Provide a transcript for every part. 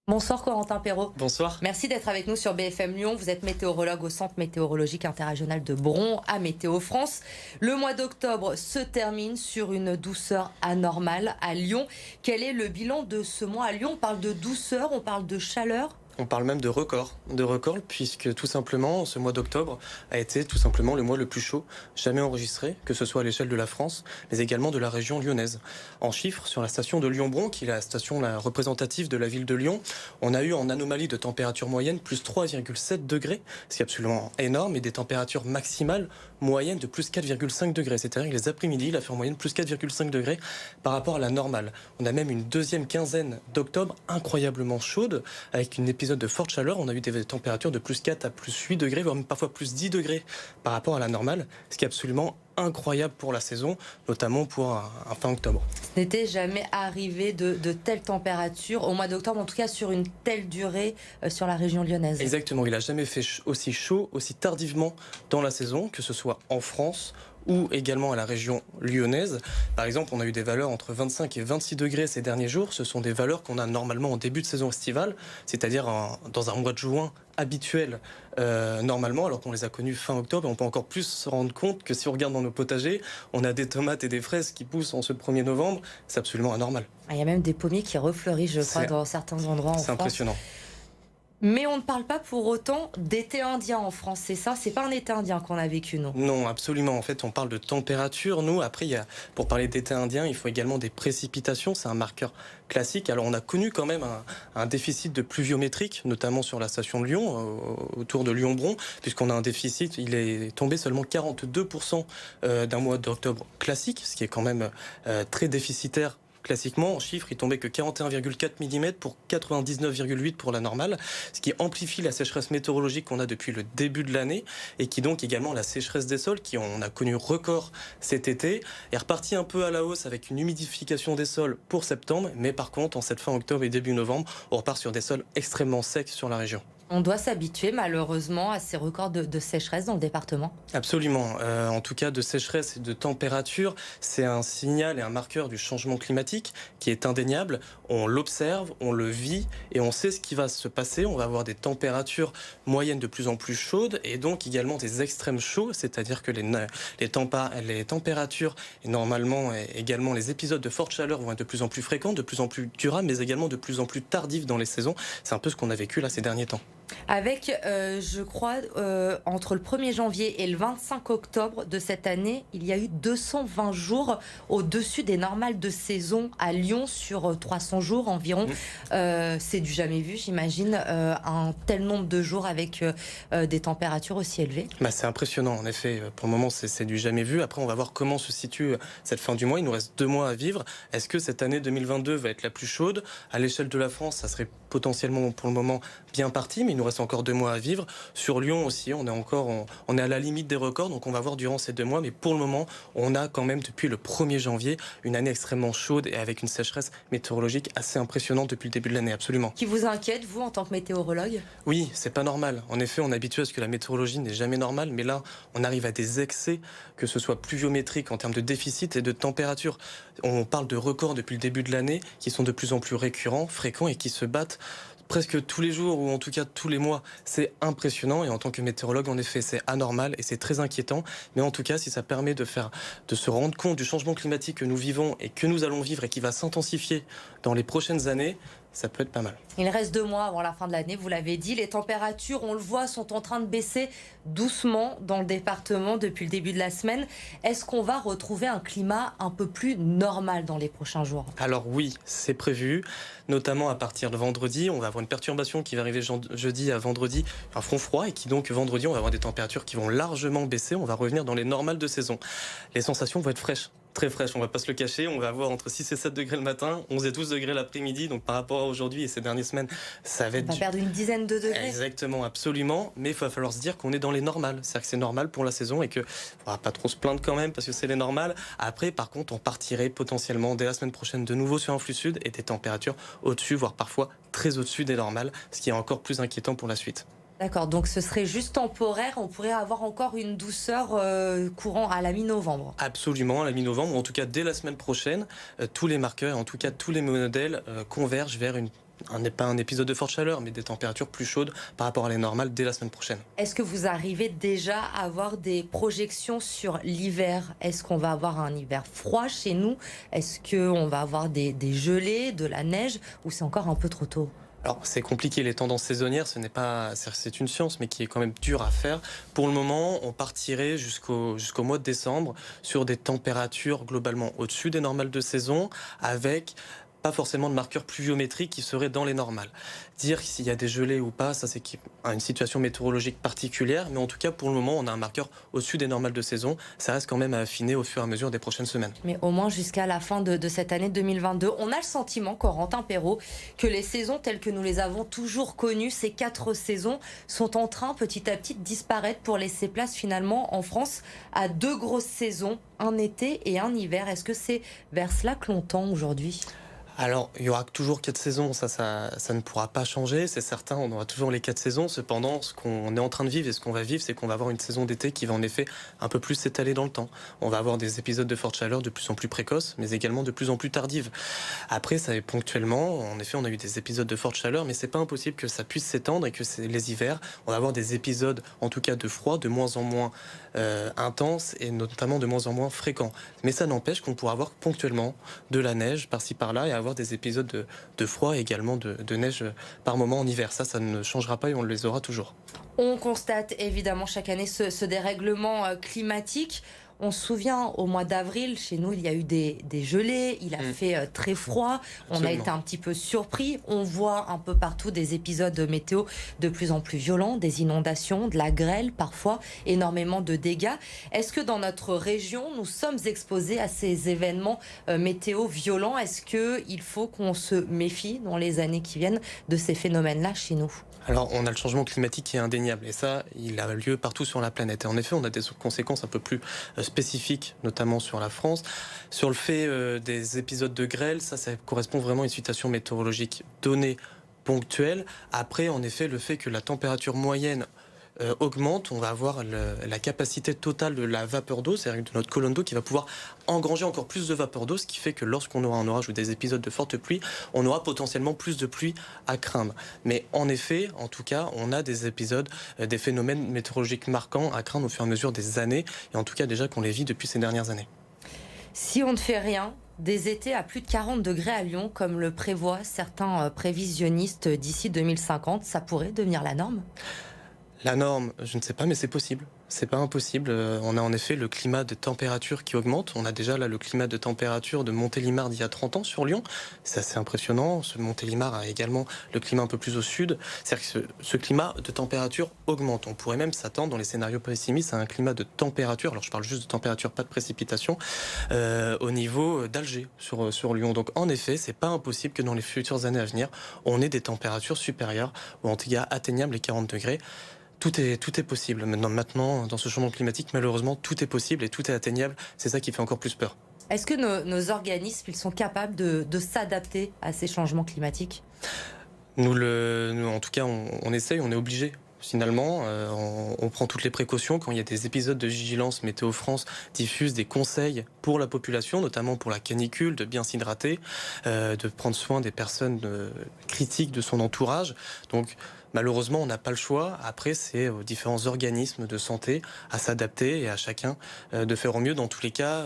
Bonsoir Corentin Perrault. Bonsoir. Merci d'être avec nous sur BFM Lyon. Vous êtes météorologue au Centre météorologique interrégional de Bron à Météo France. Le mois d'octobre se termine sur une douceur anormale à Lyon. Quel est le bilan de ce mois à Lyon? On parle de douceur, on parle de chaleur? On parle même de record puisque tout simplement ce mois d'octobre a été tout simplement le mois le plus chaud jamais enregistré, que ce soit à l'échelle de la France, mais également de la région lyonnaise. En chiffres, sur la station de Lyon-Bron, qui est la station représentative de la ville de Lyon, on a eu en anomalie de température moyenne plus 3,7 degrés, ce qui est absolument énorme, et des températures maximales moyennes de plus 4,5 degrés. C'est-à-dire que les après-midi, il a fait en moyenne plus 4,5 degrés par rapport à la normale. On a même une deuxième quinzaine d'octobre incroyablement chaude, avec une épisode de forte chaleur. On a eu des températures de plus 4 à plus 8 degrés, voire même parfois plus 10 degrés par rapport à la normale, ce qui est absolument incroyable pour la saison, notamment pour un fin octobre. Ce n'était jamais arrivé de telles températures au mois d'octobre, en tout cas sur une telle durée sur la région lyonnaise. Exactement, il n'a jamais fait aussi chaud, aussi tardivement dans la saison, que ce soit en France ou également à la région lyonnaise. Par exemple, on a eu des valeurs entre 25 et 26 degrés ces derniers jours. Ce sont des valeurs qu'on a normalement en début de saison estivale, c'est-à-dire dans un mois de juin habituel normalement, alors qu'on les a connus fin octobre. Et on peut encore plus se rendre compte que si on regarde dans nos potagers, on a des tomates et des fraises qui poussent en ce 1er novembre. C'est absolument anormal. Il y a même des pommiers qui refleurissent, je crois, dans certains endroits en France. C'est impressionnant. Mais on ne parle pas pour autant d'été indien en France, c'est ça? C'est pas un été indien qu'on a vécu, non? Non, absolument. En fait, on parle de température. Nous, après, pour parler d'été indien, il faut également des précipitations. C'est un marqueur classique. Alors, on a connu quand même un déficit de pluviométrique, notamment sur la station de Lyon, autour de Lyon-Bron, puisqu'on a un déficit. Il est tombé seulement 42% d'un mois d'octobre classique, ce qui est quand même très déficitaire. Classiquement, en chiffres, il tombait que 41,4 mm pour 99,8 pour la normale, ce qui amplifie la sécheresse météorologique qu'on a depuis le début de l'année et qui donc également la sécheresse des sols, qui on a connu record cet été, est reparti un peu à la hausse avec une humidification des sols pour septembre, mais par contre, en cette fin octobre et début novembre, on repart sur des sols extrêmement secs sur la région. On doit s'habituer malheureusement à ces records de sécheresse dans le département. Absolument. En tout cas, de sécheresse et de température, c'est un signal et un marqueur du changement climatique qui est indéniable. On l'observe, on le vit et on sait ce qui va se passer. On va avoir des températures moyennes de plus en plus chaudes et donc également des extrêmes chauds, c'est-à-dire que les températures et normalement également les épisodes de forte chaleur vont être de plus en plus fréquents, de plus en plus durables, mais également de plus en plus tardifs dans les saisons. C'est un peu ce qu'on a vécu là ces derniers temps. Avec, je crois, entre le 1er janvier et le 25 octobre de cette année, il y a eu 220 jours au-dessus des normales de saison à Lyon sur 300 jours environ. C'est du jamais vu, j'imagine, un tel nombre de jours avec des températures aussi élevées. C'est impressionnant, en effet. Pour le moment, c'est du jamais vu. Après, on va voir comment se situe cette fin du mois. Il nous reste 2 mois à vivre. Est-ce que cette année 2022 va être la plus chaude? À l'échelle de la France, ça serait potentiellement pour le moment bien parti, mais il nous reste encore 2 mois à vivre. Sur Lyon aussi, on est à la limite des records, donc on va voir durant ces 2 mois. Mais pour le moment, on a quand même depuis le 1er janvier une année extrêmement chaude et avec une sécheresse météorologique assez impressionnante depuis le début de l'année, absolument. Qui vous inquiète, vous, en tant que météorologue? Oui, c'est pas normal. En effet, on est habitué à ce que la météorologie n'est jamais normale, mais là, on arrive à des excès, que ce soit pluviométrique en termes de déficit et de température. On parle de records depuis le début de l'année qui sont de plus en plus récurrents, fréquents et qui se battent presque tous les jours ou en tout cas tous les mois. C'est impressionnant et en tant que météorologue, en effet, c'est anormal et c'est très inquiétant. Mais en tout cas, si ça permet de se rendre compte du changement climatique que nous vivons et que nous allons vivre et qui va s'intensifier dans les prochaines années, ça peut être pas mal. Il reste 2 mois avant la fin de l'année, vous l'avez dit. Les températures, on le voit, sont en train de baisser doucement dans le département depuis le début de la semaine. Est-ce qu'on va retrouver un climat un peu plus normal dans les prochains jours? Alors oui, c'est prévu, notamment à partir de vendredi. On va avoir une perturbation qui va arriver jeudi à vendredi, un front froid, et qui donc vendredi, on va avoir des températures qui vont largement baisser. On va revenir dans les normales de saison. Les sensations vont être fraîches. Très fraîche, on va pas se le cacher, on va avoir entre 6 et 7 degrés le matin, 11 et 12 degrés l'après-midi, donc par rapport à aujourd'hui et ces dernières semaines, ça va être... On va perdre une dizaine de degrés. Exactement, absolument, mais il va falloir se dire qu'on est dans les normales, c'est-à-dire que c'est normal pour la saison et que on va pas trop se plaindre quand même parce que c'est les normales. Après, par contre, on partirait potentiellement dès la semaine prochaine de nouveau sur un flux sud et des températures au-dessus, voire parfois très au-dessus des normales, ce qui est encore plus inquiétant pour la suite. D'accord, donc ce serait juste temporaire, on pourrait avoir encore une douceur courant à la mi-novembre. Absolument, à la mi-novembre, ou en tout cas dès la semaine prochaine, tous les marqueurs, en tout cas tous les modèles convergent vers une pas un épisode de forte chaleur, mais des températures plus chaudes par rapport à les normales dès la semaine prochaine. Est-ce que vous arrivez déjà à avoir des projections sur l'hiver? Est-ce qu'on va avoir un hiver froid chez nous? Est-ce qu'on va avoir des gelées, de la neige, ou c'est encore un peu trop tôt? Alors c'est compliqué, les tendances saisonnières, c'est une science, mais qui est quand même dure à faire. Pour le moment, on partirait jusqu'au mois de décembre sur des températures globalement au-dessus des normales de saison, avec pas forcément de marqueurs pluviométriques qui seraient dans les normales. Dire s'il y a des gelées ou pas, ça c'est une situation météorologique particulière, mais en tout cas pour le moment on a un marqueur au-dessus des normales de saison. Ça reste quand même à affiner au fur et à mesure des prochaines semaines. Mais au moins jusqu'à la fin de cette année 2022, on a le sentiment, Corentin Perrault, que les saisons telles que nous les avons toujours connues, ces 4 saisons, sont en train petit à petit de disparaître pour laisser place finalement en France à 2 grosses saisons, un été et un hiver. Est-ce que c'est vers cela que l'on tend aujourd'hui ? Alors, il y aura toujours 4 saisons, ça ne pourra pas changer, c'est certain, on aura toujours les 4 saisons. Cependant, ce qu'on est en train de vivre et ce qu'on va vivre, c'est qu'on va avoir une saison d'été qui va en effet un peu plus s'étaler dans le temps. On va avoir des épisodes de forte chaleur de plus en plus précoces, mais également de plus en plus tardives. Après, ça est ponctuellement, en effet, on a eu des épisodes de forte chaleur, mais c'est pas impossible que ça puisse s'étendre et que les hivers, on va avoir des épisodes, en tout cas de froid, de moins en moins intenses et notamment de moins en moins fréquents. Mais ça n'empêche qu'on pourra avoir ponctuellement de la neige par-ci par-là et avoir des épisodes de froid et également de neige par moment en hiver. Ça ne changera pas et on les aura toujours. On constate évidemment chaque année ce dérèglement climatique. On se souvient, au mois d'avril, chez nous, il y a eu des gelées, il a fait très froid, on a été un petit peu surpris. On voit un peu partout des épisodes météo de plus en plus violents, des inondations, de la grêle parfois, énormément de dégâts. Est-ce que dans notre région, nous sommes exposés à ces événements météo violents? Est-ce qu'il faut qu'on se méfie dans les années qui viennent de ces phénomènes-là chez nous? Alors, on a le changement climatique qui est indéniable et ça, il a lieu partout sur la planète. Et en effet, on a des conséquences un peu plus spécifiques, notamment sur la France. Sur le fait des épisodes de grêle, ça correspond vraiment à une situation météorologique donnée, ponctuelle. Après, en effet, le fait que la température moyenne augmente, on va avoir la capacité totale de la vapeur d'eau, c'est-à-dire de notre colonne d'eau qui va pouvoir engranger encore plus de vapeur d'eau, ce qui fait que lorsqu'on aura un orage ou des épisodes de forte pluie, on aura potentiellement plus de pluie à craindre. Mais en effet, en tout cas, on a des épisodes, des phénomènes météorologiques marquants à craindre au fur et à mesure des années, et en tout cas déjà qu'on les vit depuis ces dernières années. Si on ne fait rien, des étés à plus de 40 degrés à Lyon, comme le prévoient certains prévisionnistes d'ici 2050, ça pourrait devenir la norme ? La norme, je ne sais pas, mais c'est possible. C'est pas impossible. On a en effet le climat de température qui augmente. On a déjà là le climat de température de Montélimar d'il y a 30 ans sur Lyon. C'est assez impressionnant. Ce Montélimar a également le climat un peu plus au sud. C'est-à-dire que ce climat de température augmente. On pourrait même s'attendre dans les scénarios pessimistes à un climat de température. Alors je parle juste de température, pas de précipitation, au niveau d'Alger sur Lyon. Donc en effet, c'est pas impossible que dans les futures années à venir, on ait des températures supérieures ou en tout cas atteignables les 40 degrés. Tout est possible. Maintenant, dans ce changement climatique, malheureusement, tout est possible et tout est atteignable. C'est ça qui fait encore plus peur. Est-ce que nos organismes ils sont capables de s'adapter à ces changements climatiques ? Nous, en tout cas, on essaye, on est obligé. Finalement, on prend toutes les précautions. Quand il y a des épisodes de vigilance, Météo France diffuse des conseils pour la population, notamment pour la canicule, de bien s'hydrater, de prendre soin des personnes critiques de son entourage. Donc, malheureusement, on n'a pas le choix. Après, c'est aux différents organismes de santé à s'adapter et à chacun de faire au mieux. Dans tous les cas,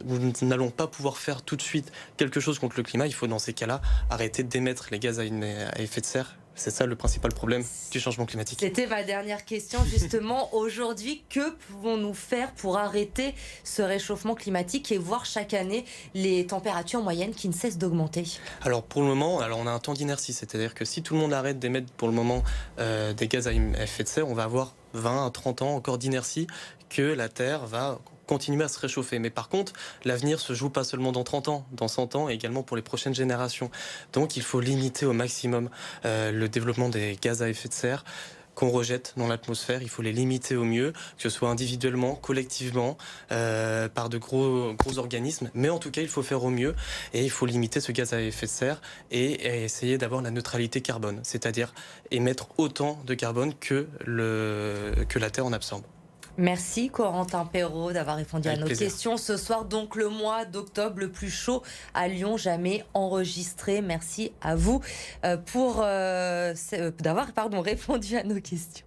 nous n'allons pas pouvoir faire tout de suite quelque chose contre le climat. Il faut, dans ces cas-là, arrêter d'émettre les gaz à effet de serre. C'est ça le principal problème du changement climatique. C'était ma dernière question justement. Aujourd'hui, que pouvons-nous faire pour arrêter ce réchauffement climatique et voir chaque année les températures moyennes qui ne cessent d'augmenter ? Alors pour le moment, on a un temps d'inertie. C'est-à-dire que si tout le monde arrête d'émettre pour le moment des gaz à effet de serre, on va avoir 20 à 30 ans encore d'inertie que la Terre va continuer à se réchauffer. Mais par contre, l'avenir se joue pas seulement dans 30 ans, dans 100 ans et également pour les prochaines générations. Donc il faut limiter au maximum le développement des gaz à effet de serre qu'on rejette dans l'atmosphère. Il faut les limiter au mieux, que ce soit individuellement, collectivement, par de gros organismes. Mais en tout cas, il faut faire au mieux et il faut limiter ce gaz à effet de serre et essayer d'avoir la neutralité carbone, c'est-à-dire émettre autant de carbone que la Terre en absorbe. Merci Corentin Perrault d'avoir répondu à Avec nos plaisir. questions. Ce soir, donc, le mois d'octobre le plus chaud à Lyon jamais enregistré. Merci à vous d'avoir répondu à nos questions.